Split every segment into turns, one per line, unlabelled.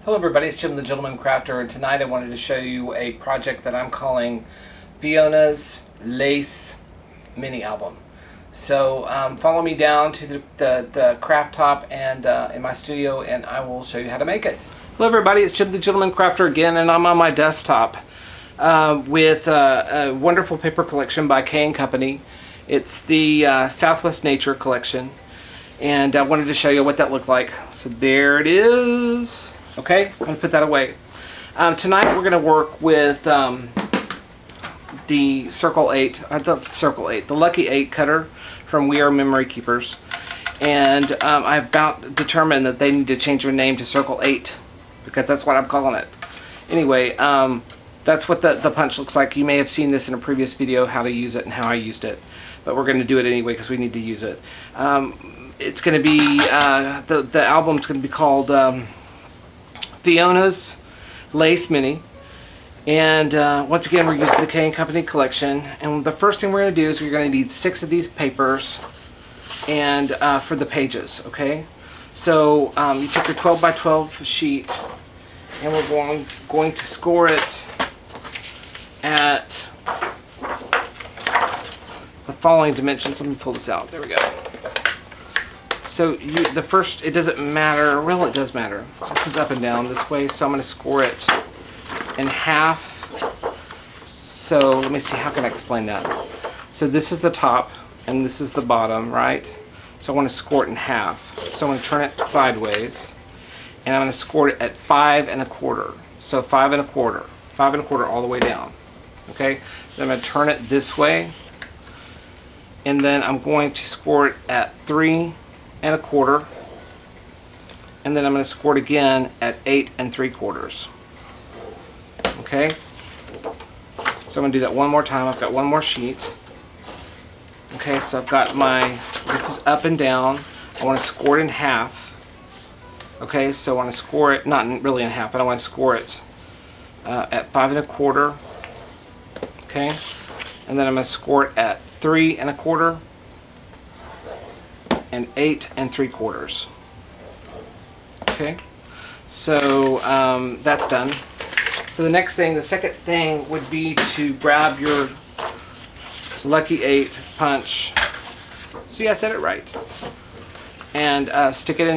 Hello everybody, it's Jim the Gentleman Crafter, and tonight I wanted to show you a project that I'm calling Fiona's Lace Mini Album. So follow me down to the craft top and in my studio, and I will show you how to make it. Hello everybody, it's Jim the Gentleman Crafter again, and I'm on my desktop with a wonderful paper collection by K & Company. It's the Southwest Nature collection, and I wanted to show you what that looked like. So there it is. Okay, I'm going to put that away. Tonight we're going to work with the Circle 8, the Lucky 8 cutter from We Are Memory Keepers. And I've about determined that they need to change their name to Circle 8, because that's what I'm calling it. Anyway, that's what the punch looks like. You may have seen this in a previous video, how to use it and how I used it. But we're going to do it anyway because we need to use it. It's going to be, the album's going to be called Fiona's Lace Mini, and once again we're using the K & Company collection. And the first thing we're going to do is we're going to need 6 of these papers and for the pages. Okay, so you take your 12 by 12 sheet, and we're going to score it at the following dimensions. Let me pull this out. There we go. So the first, it doesn't matter, well it does matter. This is up and down this way, so I'm going to score it in half. So let me see, how can I explain that? So this is the top and this is the bottom, right? So I want to score it in half. So I'm going to turn it sideways, and I'm going to score it at 5 1/4. So 5 1/4, 5 1/4 all the way down. Okay, then I'm going to turn it this way, and then I'm going to score it at 3 1/4, and then I'm going to score it again at 8 3/4. Okay, so I'm going to do that one more time. I've got one more sheet. Okay, so I've got this is up and down. I want to score it in half. Okay, so I want to score it, not really in half, but I want to score it at 5 1/4. Okay, and then I'm going to score it at 3 1/4. and 8 3/4. Okay, so that's done. So the next thing, the second thing would be to grab your Lucky 8 punch. See, I said it right. And stick it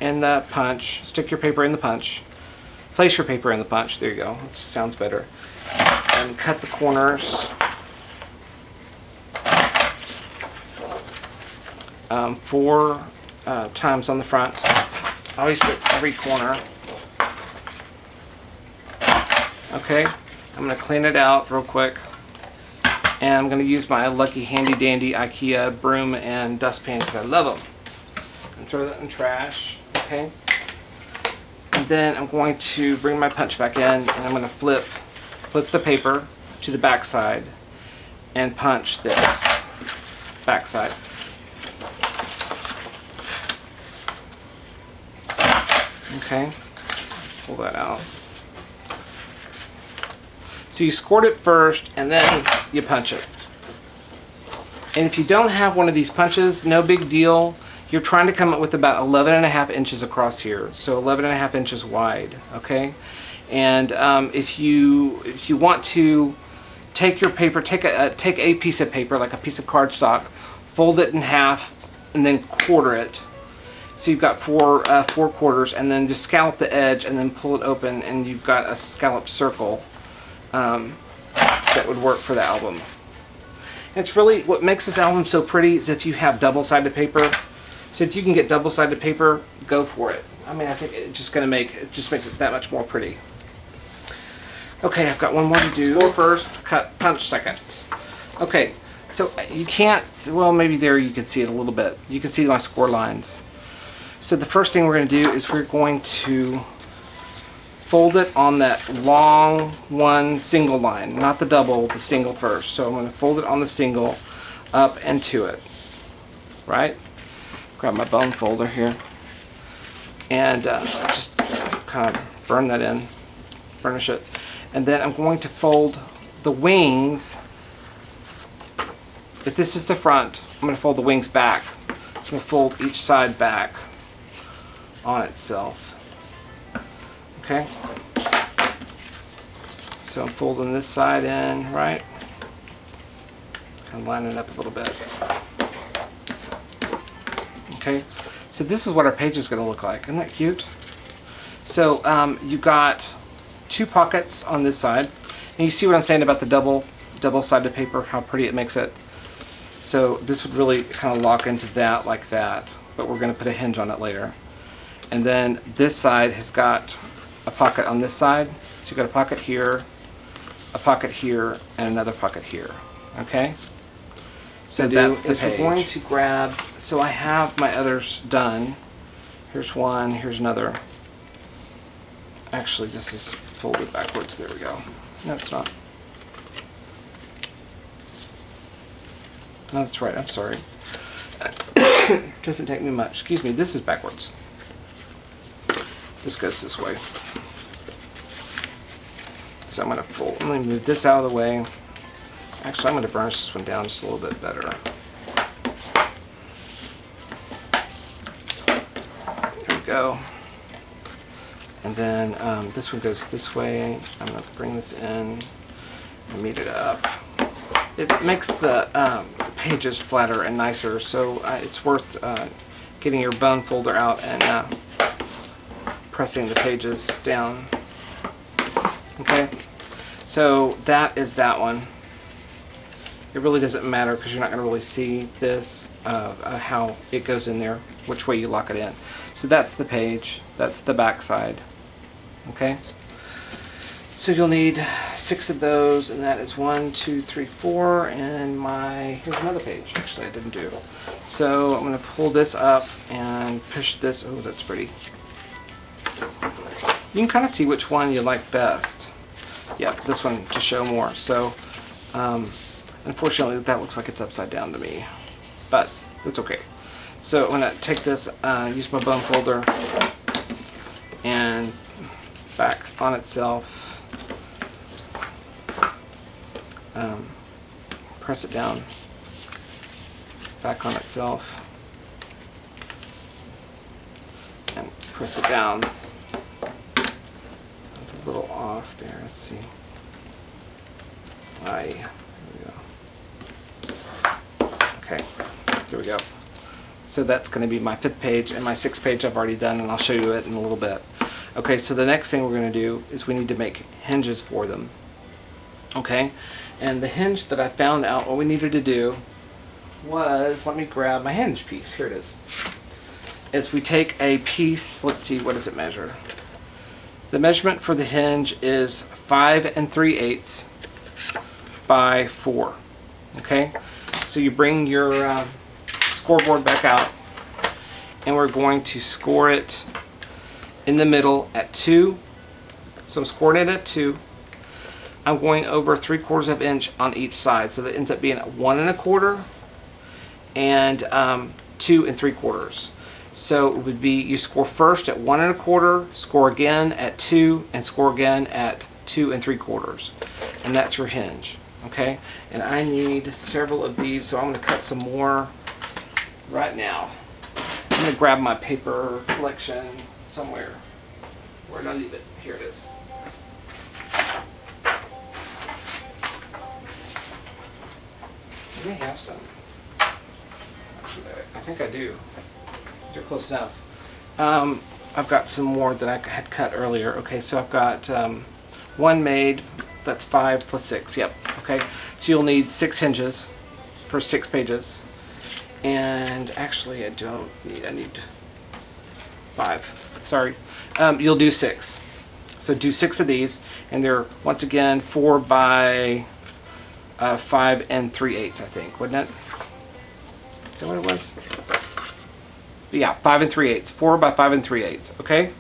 in the punch. Stick your paper in the punch. Place your paper in the punch. There you go. That sounds better. And cut the corners. 4 times on the front. Obviously every corner. Okay, I'm going to clean it out real quick, and I'm going to use my Lucky Handy Dandy IKEA broom and dustpan because I love them, and throw that in trash. Okay, and then I'm going to bring my punch back in, and I'm going to flip the paper to the back side and punch this back side. Okay, pull that out. So you scored it first, and then you punch it. And if you don't have one of these punches, no big deal. You're trying to come up with about 11.5 inches across here, so 11.5 inches wide. Okay, and if you want to take your paper, take a piece of paper, like a piece of cardstock, fold it in half, and then quarter it. So you've got 4 quarters, and then just scallop the edge and then pull it open, and you've got a scalloped circle that would work for the album. And it's really, what makes this album so pretty is if you have double-sided paper. So if you can get double-sided paper, go for it. I mean, I think it's just going to makes it that much more pretty. Okay, I've got one more to do. Score first, punch second. Okay, so you can't, well, maybe there you can see it a little bit. You can see my score lines. So the first thing we're going to do is we're going to fold it on that long one single line, not the double, the single first. So I'm going to fold it on the single up and to it, right? Grab my bone folder here and just kind of burn that in, burnish it. And then I'm going to fold the wings. If this is the front, I'm going to fold the wings back. So I'm going to fold each side back on itself. Okay. So I'm folding this side in, right? Kind of lining it up a little bit. Okay. So this is what our page is going to look like. Isn't that cute? So you got 2 pockets on this side. And you see what I'm saying about the double-sided paper, how pretty it makes it. So this would really kind of lock into that like that. But we're going to put a hinge on it later. And then this side has got a pocket on this side. So you've got a pocket here, and another pocket here. Okay? So that's the page. We're going to grab, so I have my others done. Here's one, here's another. Actually, this is folded backwards. There we go. No, it's not. No, that's right. I'm sorry. It doesn't take me much. Excuse me. This is backwards. This goes this way. So I'm going to fold. I'm going to move this out of the way. Actually, I'm going to burnish this one down just a little bit better. There we go. And then this one goes this way. I'm going to bring this in and meet it up. It makes the pages flatter and nicer, so it's worth getting your bone folder out and pressing the pages down. Okay, so that is that one. It really doesn't matter because you're not going to really see this, how it goes in there, which way you lock it in. So that's the page, that's the back side. Okay, so you'll need 6 of those, and that is 1, 2, 3, 4, and here's another page, actually I didn't do. So I'm going to pull this up and push this, oh that's pretty. You can kind of see which one you like best. Yeah, this one to show more. So unfortunately that looks like it's upside down to me, but that's okay. So I'm going to take this, use my bone folder, and back on itself, press it down, back on itself, and press it down. It's a little off there, let's see. There we go. Okay, there we go. So that's going to be my 5th page, and my 6th page I've already done, and I'll show you it in a little bit. Okay, so the next thing we're going to do is we need to make hinges for them. Okay, and the hinge that I found out what we needed to do was, let me grab my hinge piece, here it is we take a piece, let's see, what does it measure? The measurement for the hinge is 5 3/8 by 4. Okay, so you bring your scoreboard back out, and we're going to score it in the middle at 2. So I'm scoring it at 2. I'm going over 3/4 of an inch on each side, so that ends up being 1 1/4 and 2 3/4. So it would be, you score first at 1 1/4, score again at 2, and score again at 2 3/4, and that's your hinge. Okay, and I need several of these, so I'm going to cut some more right now. I'm going to grab my paper collection somewhere. Where did I leave it? Here it is. I may have some. Actually, I think I do. You're close enough. I've got some more that I had cut earlier. Okay, so I've got one made. That's 5 plus 6. Yep. Okay, so you'll need 6 hinges for 6 pages. And actually, I don't need. I need 5. Sorry. You'll do 6. So do 6 of these, and they're once again 4 by 5 3/8, I think, wasn't it? Is that what it was? Yeah, 5 3/8. 4 by 5 3/8. Okay.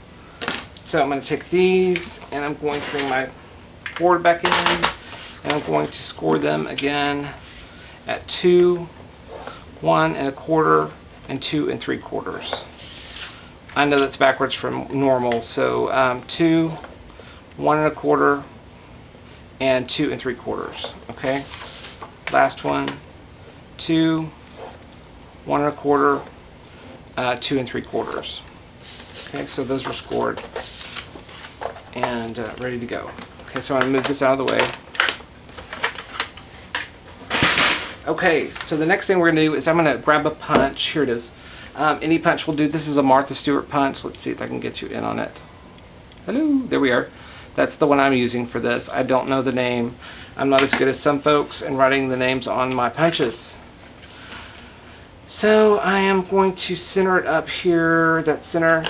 So I'm going to take these, and I'm going to bring my board back in, and I'm going to score them again at 2, 1 1/4, and 2 3/4. I know that's backwards from normal, so 2, 1 1/4, and 2 3/4. Okay. Last one, 2, 1 1/4, 2 3/4. Okay, so those are scored. and ready to go. Okay, so I'm going to move this out of the way. Okay, so the next thing we're going to do is I'm going to grab a punch. Here it is. Any punch will do. This is a Martha Stewart punch. Let's see if I can get you in on it. Hello, there we are. That's the one I'm using for this. I don't know the name. I'm not as good as some folks in writing the names on my punches. So I am going to center it up here, that center.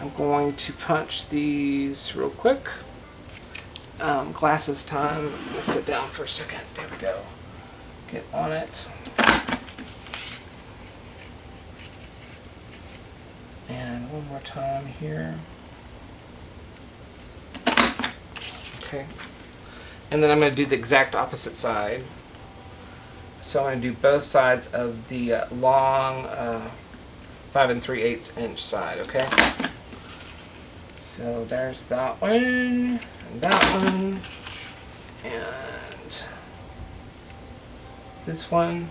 I'm going to punch these real quick. Glasses time. Let's sit down for a second. There we go. Get on it. And one more time here. Okay. And then I'm going to do the exact opposite side. So I'm going to do both sides of the long 5 3/8 inch side, okay? So there's that one, and that one, and this one.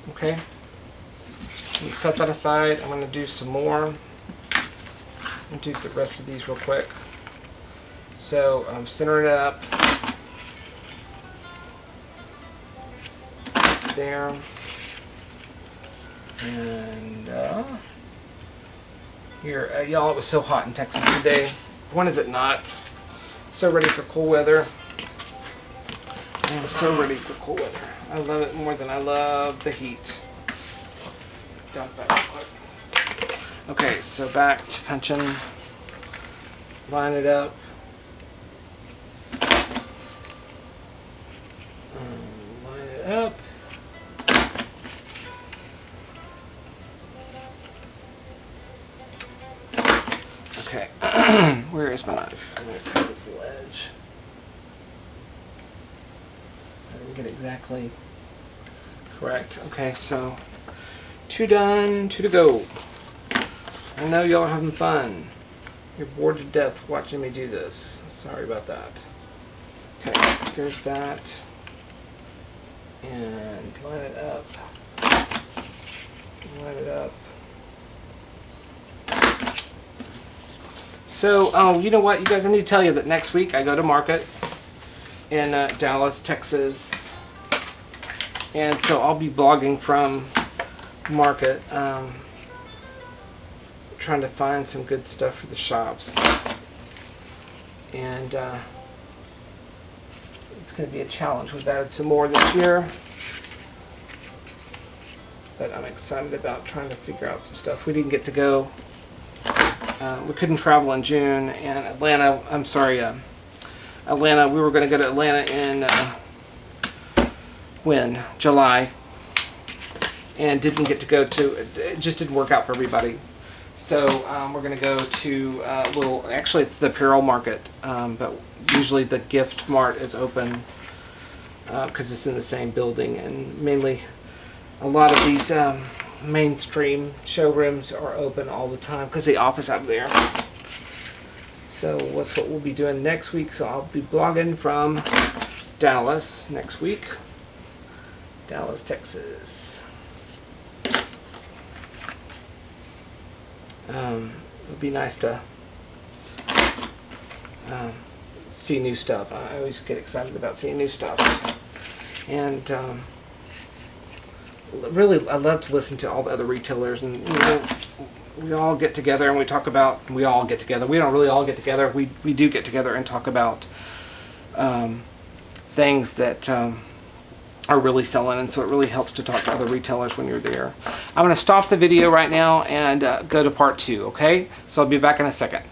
Okay. And set that aside. I'm going to do some more. I'm going to do the rest of these real quick. So I'm centering it up. There. And here, y'all, it was so hot in Texas today. When is it not? So ready for cool weather. I'm so ready for cool weather. I love it more than I love the heat. Dump that real quick. Okay, so back to punching. Line it up. Line it up. Okay, where is my knife? I'm going to cut this little edge. I didn't get exactly correct. Okay, so 2 done, 2 to go. I know y'all are having fun. You're bored to death watching me do this. Sorry about that. Okay, there's that. And line it up. Line it up. So, oh, you know what, you guys, I need to tell you that next week I go to market in Dallas, Texas. And so I'll be blogging from market, trying to find some good stuff for the shops. And it's going to be a challenge. We've added some more this year. But I'm excited about trying to figure out some stuff. We didn't get to go. We couldn't travel in June, and Atlanta, Atlanta, we were going to go to Atlanta in July, and didn't get to go to, it just didn't work out for everybody. So we're going to go to actually it's the apparel market, but usually the gift mart is open because it's in the same building, and mainly a lot of these mainstream showrooms are open all the time because the office out there. So what's what we'll be doing next week. So I'll be blogging from Dallas next week. Dallas, Texas. It'll be nice to see new stuff. I always get excited about seeing new stuff. And really, I love to listen to all the other retailers, and you know, we all get together and we talk about. We all get together. We don't really all get together. We do get together and talk about things that are really selling, and so it really helps to talk to other retailers when you're there. I'm going to stop the video right now and go to part 2. Okay, so I'll be back in a second.